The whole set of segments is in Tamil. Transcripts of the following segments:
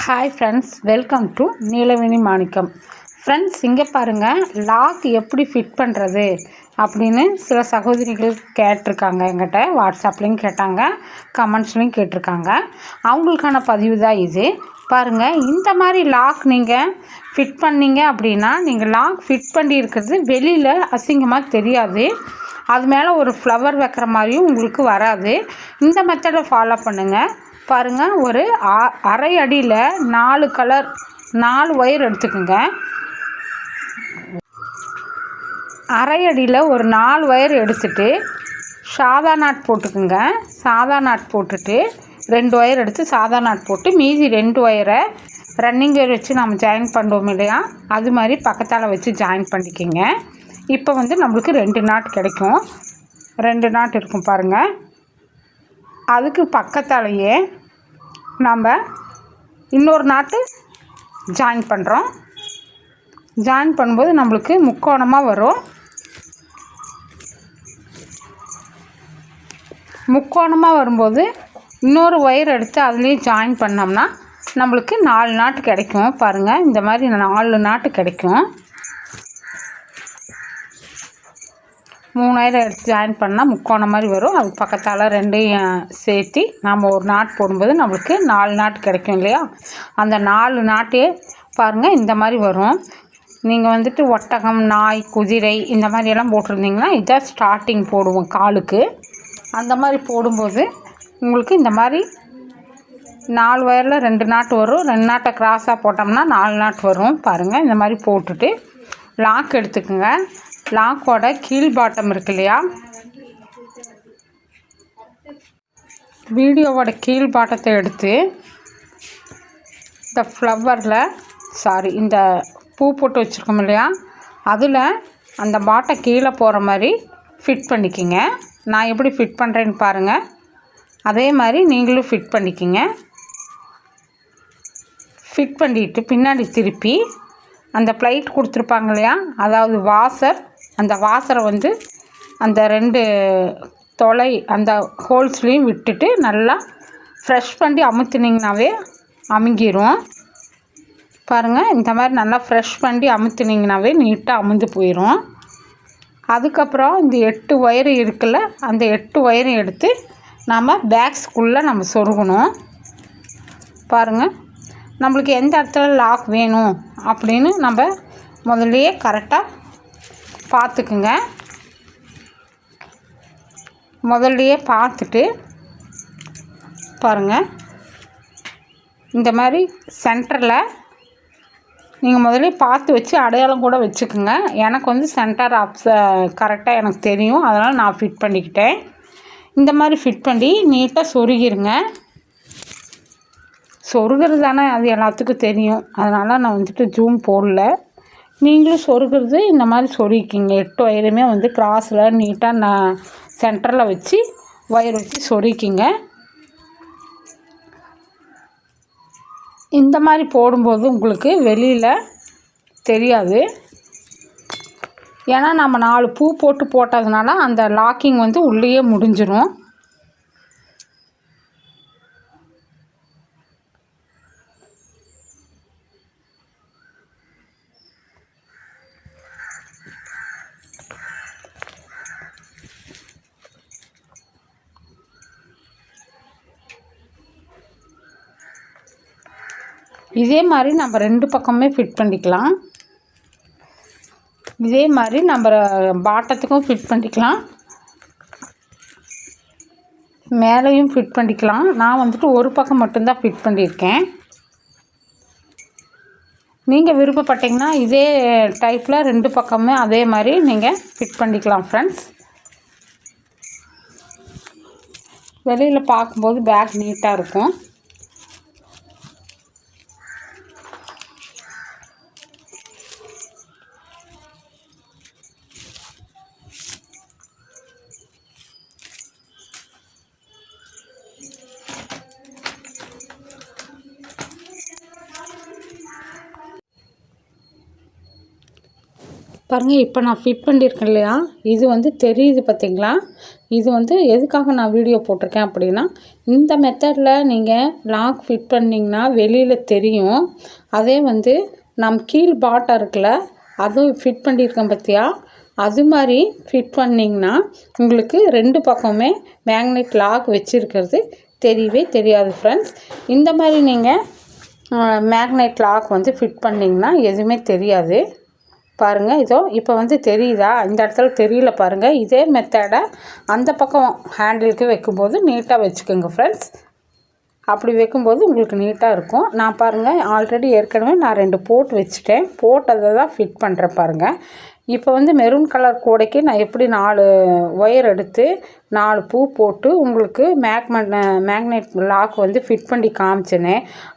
Hi friends, welcome to Neelaveni Manickam. Friends, இங்கே பாருங்கள், லாக் எப்படி ஃபிட் பண்ணுறது அப்படின்னு சில சகோதரிகள் கேட்டிருக்காங்க. எங்கிட்ட வாட்ஸ்அப்லேயும் கேட்டாங்க, கமெண்ட்ஸ்லேயும் கேட்டிருக்காங்க. அவங்களுக்கான பதிவு தான் இது. பாருங்கள், இந்த மாதிரி லாக் நீங்கள் ஃபிட் பண்ணிங்க அப்படின்னா, நீங்கள் லாக் ஃபிட் பண்ணி இருக்கிறது வெளியில் அசிங்கமாக தெரியாது. அது மேலே ஒரு ஃப்ளவர் வைக்கிற மாதிரியும் உங்களுக்கு வராது. இந்த மெத்தடை ஃபாலோ பண்ணுங்கள். பாருங்கள், ஒரு அரை அடியில் 4 ஒயர் எடுத்துக்கோங்க. அரை அடியில் ஒரு 4 ஒயர் எடுத்துட்டு சாதா நாட் போட்டுக்குங்க. சாதா நாட் போட்டுட்டு 2 ஒயர் எடுத்து சாதா நாட் போட்டு மீதி 2 ஒயரை ரன்னிங் ஒயர் வச்சு நம்ம ஜாயின் பண்ணுவோம் இல்லையா, அது மாதிரி பக்கத்தால் வச்சு ஜாயின் பண்ணிக்கோங்க. இப்போ நம்மளுக்கு 2 நாட் கிடைக்கும். 2 நாட் இருக்கும் பாருங்கள். அதுக்கு பக்கத்தாலேயே நம்ம இன்னொரு நாட்டு ஜாயின் பண்ணுறோம். ஜாயின் பண்ணும்போது நம்மளுக்கு முக்கோணமாக வரும். முக்கோணமாக வரும்போது இன்னொரு ஒயர் எடுத்து அதுலேயும் ஜாயின் பண்ணோம்னா நம்மளுக்கு 4 நாட்டு கிடைக்கும். பாருங்கள், இந்த மாதிரி 4 நாட்டு கிடைக்கும். 3 ஒயர் எடுத்து ஜாயின் பண்ணால் முக்கோணம் மாதிரி வரும். அது பக்கத்தால் 2ஐயும் சேர்த்து நாம் ஒரு நாட் போடும்போது நம்மளுக்கு 4 நாட்டு கிடைக்கும் இல்லையா. அந்த 4 நாட்டே பாருங்கள் இந்த மாதிரி வரும். நீங்கள் ஒட்டகம், நாய், குதிரை இந்த மாதிரியெல்லாம் போட்டிருந்தீங்கன்னா இதான் ஸ்டார்டிங் போடுவோம் காலுக்கு. அந்த மாதிரி போடும்போது உங்களுக்கு இந்த மாதிரி 4 ஒயரில் 2 நாட்டு வரும். 2 நாட்டை கிராஸாக போட்டோம்னா 4 நாட்டு வரும். பாருங்கள், இந்த மாதிரி போட்டுட்டு லாக் எடுத்துக்கோங்க. லாக்கோட கீழ் பாட்டம் இருக்கு இல்லையா, வீடியோவோட கீழ் பாட்டத்தை எடுத்து இந்த ஃப்ளவரில் இந்த பூ போட்டு வச்சுருக்கோம் இல்லையா, அதில் அந்த பாட்டை கீழே போகிற மாதிரி ஃபிட் பண்ணிக்கிங்க. நான் எப்படி ஃபிட் பண்ணுறேன்னு பாருங்கள். அதே மாதிரி நீங்களும் ஃபிட் பண்ணிக்கிங்க. ஃபிட் பண்ணிவிட்டு பின்னாடி திருப்பி அந்த ப்ளைட் கொடுத்துருப்பாங்க இல்லையா, அதாவது வாசர், அந்த வாசரை அந்த 2 தொலை அந்த ஹோல்ஸ்லேயும் விட்டுட்டு நல்லா ஃப்ரெஷ் பண்ணி அமுத்துனிங்கனாவே அமுங்கிரும். பாருங்கள், இந்த மாதிரி நல்லா ஃப்ரெஷ் பண்ணி அமுத்துனிங்கனாவே நீட்டாக அமுந்து போயிடும். அதுக்கப்புறம் இந்த 8 ஒயரு இருக்குல்ல, அந்த 8 ஒயரும் எடுத்து நம்ம பேக்ஸ்குள்ளே நம்ம சொருகணும். பாருங்கள், நம்மளுக்கு எந்த இடத்துல லாக் வேணும் அப்படின்னு நம்ம முதல்லையே கரெக்டாக பார்த்துக்குங்க. முதல்லையே பார்த்துட்டு பாருங்கள், இந்த மாதிரி சென்டரில் நீங்கள் முதல்ல பார்த்து வச்சு அடையாளம் கூட வச்சுக்கோங்க. எனக்கு சென்டர் கரெக்டாக எனக்கு தெரியும், அதனால் நான் ஃபிட் பண்ணிக்கிட்டேன். இந்த மாதிரி ஃபிட் பண்ணி நீட்டாக சொருகிருங்க. சொருகிறது தானே அது எல்லாத்துக்கும் தெரியும், அதனால் நான் ஜூம் போடல. நீங்களும் சொருகிறது இந்த மாதிரி சொருகிக்கிங்க. 8 ஒயருமே கிராஸில் நீட்டாக நான் சென்டரில் வச்சு ஒயர் வச்சு சொருகிக்கிங்க. இந்த மாதிரி போடும்போது உங்களுக்கு வெளியில் தெரியாது. ஏன்னா நம்ம 4 பூ போட்டதுனால அந்த லாக்கிங் உள்ளேயே முடிஞ்சிடும். இதே மாதிரி நம்ம 2 பக்கமே ஃபிட் பண்ணிக்கலாம். இதே மாதிரி நம்ம பாட்டத்துக்கும் ஃபிட் பண்ணிக்கலாம், மேலேயும் ஃபிட் பண்ணிக்கலாம். நான் ஒரு பக்கம் மட்டும்தான் ஃபிட் பண்ணியிருக்கேன். நீங்கள் விருப்பப்பட்டீங்கன்னா இதே டைப்பில் 2 பக்கமே அதே மாதிரி நீங்கள் ஃபிட் பண்ணிக்கலாம். ஃப்ரெண்ட்ஸ், வெளியில் பார்க்கும்போது பேக் நீட்டாக இருக்கும். பாருங்கள், இப்போ நான் ஃபிட் பண்ணியிருக்கேன் இல்லையா, இது தெரியுது பார்த்தீங்களா. இது வந்து எதுக்காக நான் வீடியோ போட்டிருக்கேன் அப்படின்னா, இந்த மெத்தடில் நீங்கள் லாக் ஃபிட் பண்ணிங்கன்னா வெளியில் தெரியும். அதே வந்து கீழ் பாட்டம் இருக்குல்ல, அதுவும் ஃபிட் பண்ணியிருக்கேன் பார்த்தியா, அது மாதிரி ஃபிட் பண்ணிங்கன்னா உங்களுக்கு 2 பக்கமே மேக்னெட் லாக் வச்சுருக்கிறது தெரியவே தெரியாது ஃப்ரெண்ட்ஸ். இந்த மாதிரி நீங்கள் மேக்னெட் லாக் வந்து ஃபிட் பண்ணிங்கன்னா எதுவுமே தெரியாது. பாருங்கள், இப்போ வந்து தெரியுதா? இந்த இடத்துல தெரியல பாருங்கள். இதே மெத்தடை அந்த பக்கம் ஹேண்டிலுக்கு வைக்கும்போது நீட்டாக வச்சுக்கோங்க ஃப்ரெண்ட்ஸ். அப்படி வைக்கும்போது உங்களுக்கு நீட்டாக இருக்கும். நான் பாருங்கள், ஆல்ரெடி ஏற்கனவே நான் 2 போட்டு வச்சுட்டேன். போட்டதை தான் ஃபிட் பண்ணுறேன் பாருங்கள். இப்போ வந்து மெரூன் கலர் கூடைக்கு நான் எப்படி 4 ஒயர் எடுத்து 4 பூ போட்டு உங்களுக்கு மேக்னெட் லாக் வந்து ஃபிட் பண்ணி காமிச்சேனே,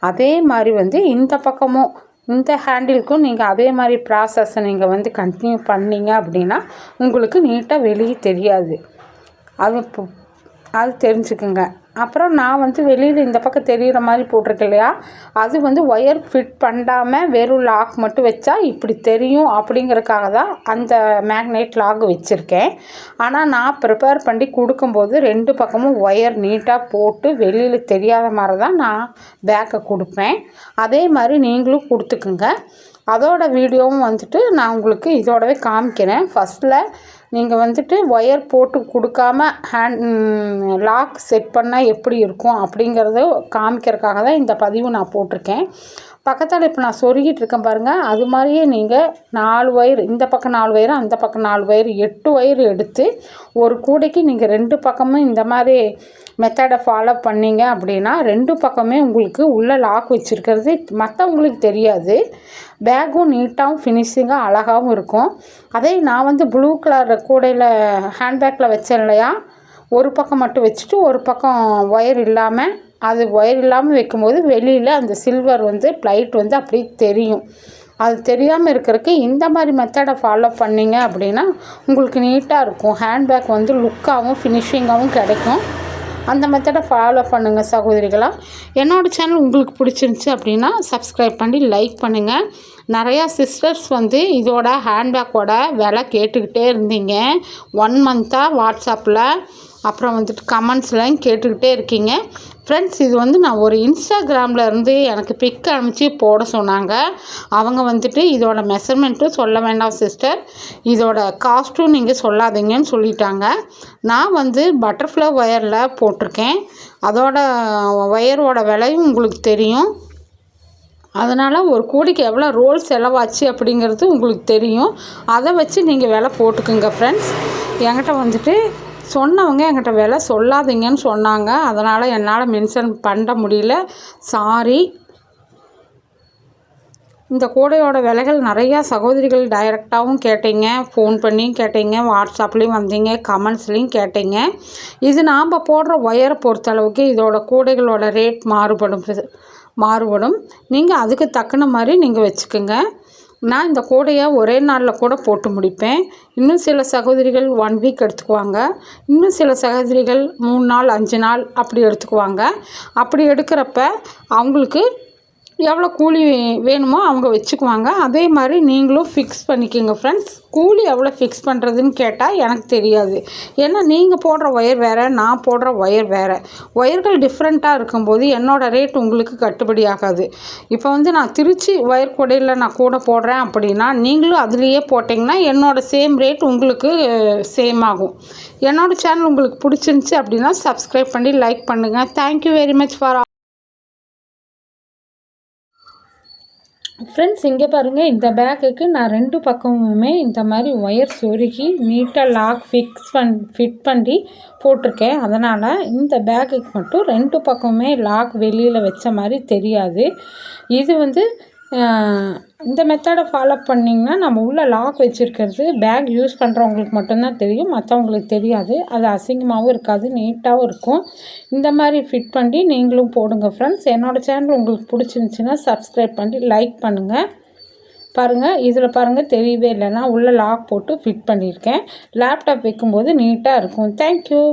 அதே மாதிரி வந்து இந்த பக்கமும் இந்த ஹேண்டிலுக்கும் நீங்கள் அதே மாதிரி ப்ராசஸை நீங்கள் வந்து கண்டினியூ பண்ணிங்க அப்படின்னா உங்களுக்கு நீட்டாக வெளியே தெரியாது. அது தெரிஞ்சுக்குங்க. அப்புறம் நான் வந்து வெளியில் இந்த பக்கம் தெரிகிற மாதிரி போட்டிருக்கேன் இல்லையா, அது வந்து ஒயர் ஃபிட் பண்ணாமல் வெறும் லாக் மட்டும் வச்சா இப்படி தெரியும் அப்படிங்கிறதுக்காக தான் அந்த மேக்னெட் லாக் வச்சுருக்கேன். ஆனால் நான் ப்ரிப்பேர் பண்ணி கொடுக்கும்போது 2 பக்கமும் ஒயர் நீட்டாக போட்டு வெளியில் தெரியாத மாதிரி தான் நான் பேக்கை கொடுப்பேன். அதே மாதிரி நீங்களும் கொடுத்துக்குங்க. அதோட வீடியோவும் வந்துட்டு நான் உங்களுக்கு இதோடவே காமிக்கிறேன். ஃபஸ்ட்டில் நீங்கள் வந்துட்டு ஒயர் போட்டு கொடுக்காம லாக் செட் பண்ணால் எப்படி இருக்கும் அப்படிங்கிறத காமிக்கிறதுக்காக தான் இந்த பதிவு நான் போட்டிருக்கேன். பக்கத்தில் இப்போ நான் சொருகிட்டு இருக்கேன் பாருங்கள். அது மாதிரியே நீங்கள் 4 ஒயர், இந்த பக்கம் 4 ஒயர், அந்த பக்கம் 4 ஒயர், 8 ஒயர் எடுத்து ஒரு கூடைக்கு நீங்கள் 2 பக்கமும் இந்த மாதிரி மெத்தடை ஃபாலோ பண்ணிங்க அப்படின்னா 2 பக்கமே உங்களுக்கு உள்ளே லாக் வச்சுருக்கிறது மற்றவங்களுக்கு தெரியாது. பேக்கும் நீட்டாகவும் ஃபினிஷிங்காக அழகாகவும் இருக்கும். அதே நான் வந்து ப்ளூ கலர் கூடையில் ஹேண்ட்பேக்கில் வச்சேன் இல்லையா, ஒரு பக்கம் மட்டும் வச்சுட்டு ஒரு பக்கம் ஒயர் இல்லாமல், அது ஒயர் இல்லாமல் வைக்கும்போது வெளியில் அந்த சில்வர் வந்து ப்ளைட் வந்து அப்படியே தெரியும். அது தெரியாமல் இருக்கிறதுக்கு இந்த மாதிரி மெத்தடை ஃபாலோ பண்ணிங்க அப்படின்னா உங்களுக்கு நீட்டாக இருக்கும். ஹேண்ட்பேக் வந்து லுக்காகவும் ஃபினிஷிங்காகவும் கிடைக்கும். அந்த மெத்தடை ஃபாலோ பண்ணுங்கள் சகோதரிகளாக. என்னோடய சேனல் உங்களுக்கு பிடிச்சிருந்துச்சி அப்படின்னா சப்ஸ்கிரைப் பண்ணி லைக் பண்ணுங்கள். நிறையா சிஸ்டர்ஸ் வந்து இதோட ஹேண்ட்பேக்கோட விலை கேட்டுக்கிட்டே இருந்தீங்க 1 மந்த்தாக வாட்ஸ்அப்பில், அப்புறம் வந்துட்டு கமெண்ட்ஸ்லாம் கேட்டுக்கிட்டே இருக்கீங்க ஃப்ரெண்ட்ஸ். இது வந்து நான் ஒரு இன்ஸ்டாகிராமில் இருந்து எனக்கு பிக் அனுப்பிச்சி போட சொன்னாங்க. அவங்க வந்துட்டு இதோட மெஷர்மெண்ட்டும் சொல்ல வேண்டாம் சிஸ்டர், இதோட காஸ்ட்டும் நீங்கள் சொல்லாதீங்கன்னு சொல்லிட்டாங்க. நான் வந்து பட்டர்ஃப்ளை ஒயரில் போட்டிருக்கேன். அதோட ஒயரோட விலையும் உங்களுக்கு தெரியும். அதனால் ஒரு கூடைக்கு எவ்வளோ ரோல் செலவாச்சு அப்படிங்கிறது உங்களுக்கு தெரியும். அதை வச்சு நீங்கள் விலை போட்டுக்குங்க ஃப்ரெண்ட்ஸ். என்கிட்ட வந்துட்டு சொன்னவங்க என்கிட்ட விலை சொல்லாதீங்கன்னு சொன்னாங்க. அதனால் என்னால் மென்ஷன் பண்ண முடியல, சாரி. இந்த கூடையோட விலைகள் நிறையா சகோதரிகள் டைரெக்டாகவும் கேட்டீங்க, ஃபோன் பண்ணியும் கேட்டீங்க, வாட்ஸ்அப்லேயும் வந்தீங்க, கமெண்ட்ஸ்லேயும் கேட்டீங்க. இது நாம் போடுற ஒயரை பொறுத்தளவுக்கு இதோட கூடைகளோட ரேட் மாறுபடும். நீங்கள் அதுக்கு தக்கன மாதிரி நீங்கள் வச்சுக்கோங்க. நான் இந்த கூடையை ஒரே நாளில் கூட போட்டு முடிப்பேன். இன்னும் சில சகோதரிகள் 1 வீக் எடுத்துக்குவாங்க. இன்னும் சில சகோதரிகள் 3 நாள் 5 நாள் அப்படி எடுத்துக்குவாங்க. அப்படி எடுக்கிறப்ப அவங்களுக்கு எவ்வளோ கூலி வேணுமோ அவங்க வச்சுக்குவாங்க. அதே மாதிரி நீங்களும் ஃபிக்ஸ் பண்ணிக்கோங்க ஃப்ரெண்ட்ஸ். கூலி எவ்வளோ ஃபிக்ஸ் பண்ணுறதுன்னு கேட்டால் எனக்கு தெரியாது. ஏன்னா நீங்கள் போடுற ஒயர் வேறு, நான் போடுற ஒயர் வேறு. ஒயர்கள் டிஃப்ரெண்ட்டாக இருக்கும்போது என்னோடய ரேட் உங்களுக்கு கட்டுப்படி ஆகாது. இப்போ வந்து நான் திருச்சி ஒயர் கூடையில் நான் கூட போடுறேன் அப்படின்னா நீங்களும் அதுலேயே போட்டிங்கன்னா என்னோடய சேம் ரேட் உங்களுக்கு சேம் ஆகும். என்னோடய சேனல் உங்களுக்கு பிடிச்சிருந்துச்சி அப்படின்னா சப்ஸ்கிரைப் பண்ணி லைக் பண்ணுங்கள். Thank you very much for friends. இங்கே பாருங்கள், இந்த பேக்குக்கு நான் 2 பக்கமுமே இந்த மாதிரி ஒயர் சொருகி நீட்டாக லாக் ஃபிட் பண்ணி போட்டிருக்கேன். அதனால் இந்த பேக்குக்கு மட்டும் 2 பக்கமுமே லாக் வெளியில் வச்ச மாதிரி தெரியாது. இது வந்து இந்த மெத்தடை ஃபாலோ பண்ணிங்கன்னா நம்ம உள்ளே லாக் வச்சுருக்கிறது பேக் யூஸ் பண்ணுறவங்களுக்கு மட்டும்தான் தெரியும், மற்றவங்களுக்கு தெரியாது. அது அசிங்கமாகவும் இருக்காது, நீட்டாகவும் இருக்கும். இந்த மாதிரி ஃபிட் பண்ணி நீங்களும் போடுங்க ஃப்ரெண்ட்ஸ். என்னோடய சேனல் உங்களுக்கு பிடிச்சிருந்துச்சின்னா சப்ஸ்கிரைப் பண்ணி லைக் பண்ணுங்கள். பாருங்கள், இதில் பாருங்கள் தெரியவே இல்லைன்னா உள்ளே லாக் போட்டு ஃபிட் பண்ணியிருக்கேன். லேப்டாப் வைக்கும்போது நீட்டாக இருக்கும். தேங்க்யூ.